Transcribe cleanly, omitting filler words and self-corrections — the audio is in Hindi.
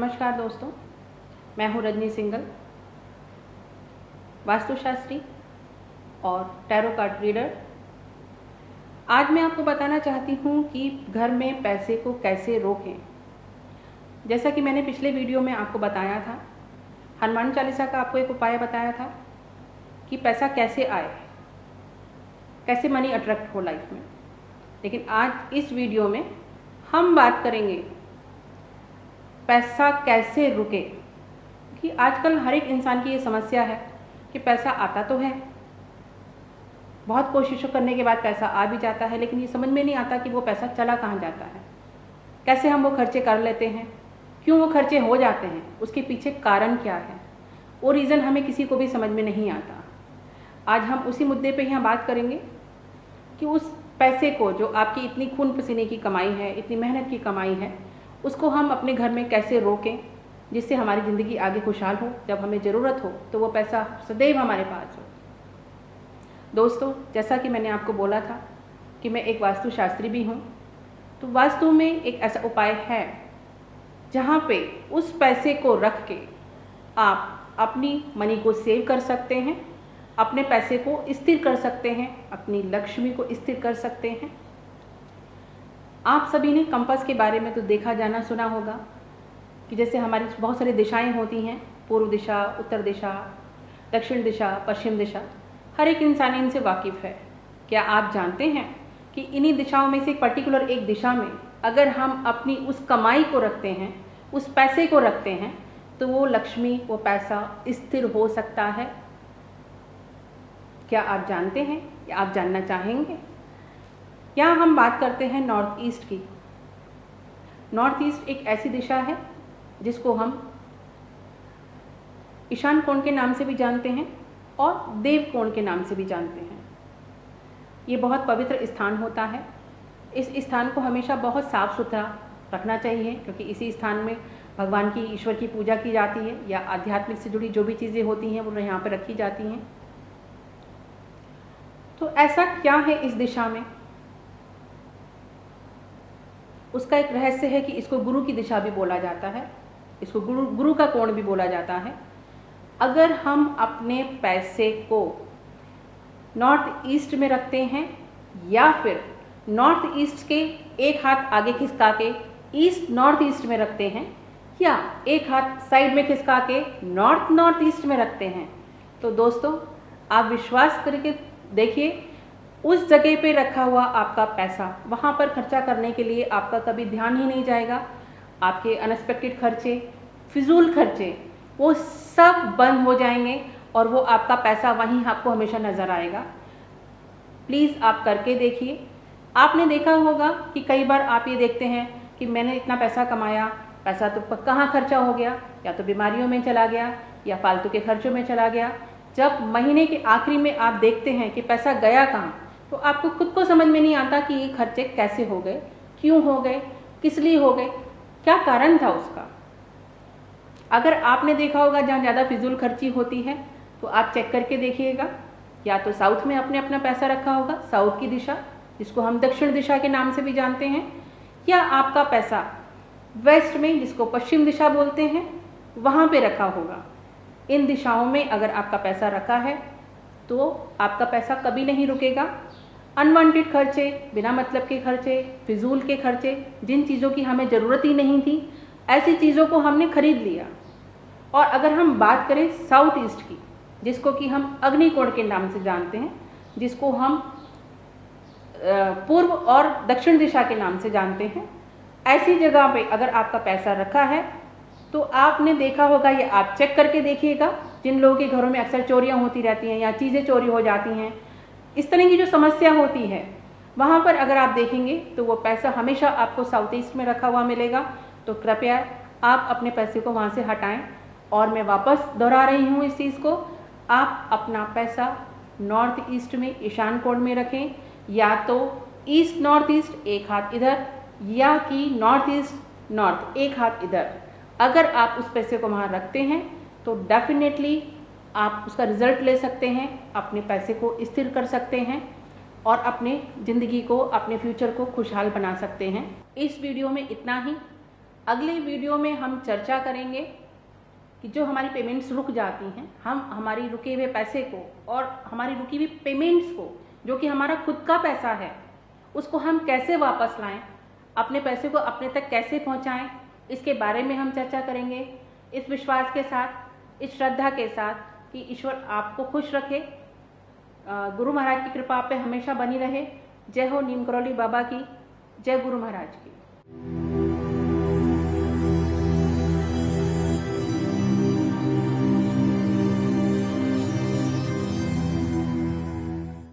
नमस्कार दोस्तों, मैं हूँ रजनी सिंगल, वास्तुशास्त्री और टैरो कार्ड रीडर। आज मैं आपको बताना चाहती हूँ कि घर में पैसे को कैसे रोकें। जैसा कि मैंने पिछले वीडियो में आपको बताया था, हनुमान चालीसा का आपको एक उपाय बताया था कि पैसा कैसे आए, कैसे मनी अट्रैक्ट हो लाइफ में। लेकिन आज इस वीडियो में हम बात करेंगे पैसा कैसे रुके, कि आजकल हर एक इंसान की ये समस्या है कि पैसा आता तो है, बहुत कोशिशों करने के बाद पैसा आ भी जाता है, लेकिन ये समझ में नहीं आता कि वो पैसा चला कहाँ जाता है, कैसे हम वो खर्चे कर लेते हैं, क्यों वो खर्चे हो जाते हैं, उसके पीछे कारण क्या है, वो रीज़न हमें किसी को भी समझ में नहीं आता। आज हम उसी मुद्दे पे यहाँ बात करेंगे कि उस पैसे को, जो आपकी इतनी खून पसीने की कमाई है, इतनी मेहनत की कमाई है, उसको हम अपने घर में कैसे रोकें जिससे हमारी ज़िंदगी आगे खुशहाल हो। जब हमें ज़रूरत हो तो वो पैसा सदैव हमारे पास हो। दोस्तों, जैसा कि मैंने आपको बोला था कि मैं एक वास्तुशास्त्री भी हूँ, तो वास्तु में एक ऐसा उपाय है जहाँ पे उस पैसे को रख के आप अपनी मनी को सेव कर सकते हैं, अपने पैसे को स्थिर कर सकते हैं, अपनी लक्ष्मी को स्थिर कर सकते हैं। आप सभी ने कंपास के बारे में तो देखा जाना सुना होगा कि जैसे हमारी बहुत सारी दिशाएं होती हैं, पूर्व दिशा, उत्तर दिशा, दक्षिण दिशा, पश्चिम दिशा। हर एक इंसान इनसे वाकिफ़ है। क्या आप जानते हैं कि इन्हीं दिशाओं में से एक पर्टिकुलर एक दिशा में अगर हम अपनी उस कमाई को रखते हैं, उस पैसे को रखते हैं, तो वो लक्ष्मी, वो पैसा स्थिर हो सकता है? क्या आप जानते हैं या आप जानना चाहेंगे? यहाँ हम बात करते हैं नॉर्थ ईस्ट की। नॉर्थ ईस्ट एक ऐसी दिशा है जिसको हम ईशान कोण के नाम से भी जानते हैं और देव कोण के नाम से भी जानते हैं। ये बहुत पवित्र स्थान होता है। इस स्थान को हमेशा बहुत साफ सुथरा रखना चाहिए, क्योंकि इसी स्थान में भगवान की, ईश्वर की पूजा की जाती है, या आध्यात्मिक से जुड़ी जो भी चीज़ें होती हैं वो यहाँ पर रखी जाती हैं। तो ऐसा क्या है इस दिशा में? उसका एक रहस्य है कि इसको गुरु की दिशा भी बोला जाता है, इसको गुरु का कोण भी बोला जाता है। अगर हम अपने पैसे को नॉर्थ ईस्ट में रखते हैं, या फिर नॉर्थ ईस्ट के एक हाथ आगे खिसका के ईस्ट नॉर्थ ईस्ट में रखते हैं, या एक हाथ साइड में खिसका के नॉर्थ ईस्ट में रखते हैं, तो दोस्तों आप विश्वास करके देखिए, उस जगह पे रखा हुआ आपका पैसा, वहाँ पर खर्चा करने के लिए आपका कभी ध्यान ही नहीं जाएगा। आपके अनएक्सपेक्टेड खर्चे, फिजूल खर्चे, वो सब बंद हो जाएंगे और वो आपका पैसा वहीं आपको हमेशा नज़र आएगा। प्लीज़ आप करके देखिए। आपने देखा होगा कि कई बार आप ये देखते हैं कि मैंने इतना पैसा कमाया, पैसा तो कहाँ खर्चा हो गया, या तो बीमारियों में चला गया या फालतू के खर्चों में चला गया। जब महीने के आखिरी में आप देखते हैं कि पैसा गया कहाँ, तो आपको खुद को समझ में नहीं आता कि ये खर्चे कैसे हो गए, क्यों हो गए, किस लिए हो गए, क्या कारण था उसका। अगर आपने देखा होगा जहाँ ज़्यादा फिजूल खर्ची होती है, तो आप चेक करके देखिएगा, या तो साउथ में आपने अपना पैसा रखा होगा, साउथ की दिशा जिसको हम दक्षिण दिशा के नाम से भी जानते हैं, या आपका पैसा वेस्ट में, जिसको पश्चिम दिशा बोलते हैं, वहाँ पे रखा होगा। इन दिशाओं में अगर आपका पैसा रखा है तो आपका पैसा कभी नहीं रुकेगा। अनवांटेड खर्चे, बिना मतलब के खर्चे, फिजूल के खर्चे, जिन चीज़ों की हमें ज़रूरत ही नहीं थी, ऐसी चीज़ों को हमने खरीद लिया। और अगर हम बात करें साउथ ईस्ट की, जिसको कि हम अग्निकोण के नाम से जानते हैं, जिसको हम पूर्व और दक्षिण दिशा के नाम से जानते हैं, ऐसी जगह पे अगर आपका पैसा रखा है तो आपने देखा होगा, या आप चेक करके देखिएगा, जिन लोगों के घरों में अक्सर चोरियां होती रहती हैं या चीज़ें चोरी हो जाती हैं, इस तरह की जो समस्या होती है, वहाँ पर अगर आप देखेंगे तो वो पैसा हमेशा आपको साउथ ईस्ट में रखा हुआ मिलेगा। तो कृपया आप अपने पैसे को वहाँ से हटाएं। और मैं वापस दोहरा रही हूँ इस चीज़ को, आप अपना पैसा नॉर्थ ईस्ट में, ईशान कोण में रखें, या तो ईस्ट नॉर्थ ईस्ट एक हाथ इधर, या कि नॉर्थ ईस्ट नॉर्थ एक हाथ इधर। अगर आप उस पैसे को वहाँ रखते हैं तो डेफिनेटली आप उसका रिजल्ट ले सकते हैं, अपने पैसे को स्थिर कर सकते हैं और अपने ज़िंदगी को, अपने फ्यूचर को खुशहाल बना सकते हैं। इस वीडियो में इतना ही। अगले वीडियो में हम चर्चा करेंगे कि जो हमारी पेमेंट्स रुक जाती हैं, हम हमारी रुके हुए पैसे को और हमारी रुकी हुई पेमेंट्स को, जो कि हमारा खुद का पैसा है, उसको हम कैसे वापस लाएं, अपने पैसे को अपने तक कैसे पहुंचाएं, इसके बारे में हम चर्चा करेंगे। इस विश्वास के साथ, इस श्रद्धा के साथ कि ईश्वर आपको खुश रखे, गुरु महाराज की कृपा आप पे हमेशा बनी रहे। जय हो नीम करौली बाबा की, जय गुरु महाराज की।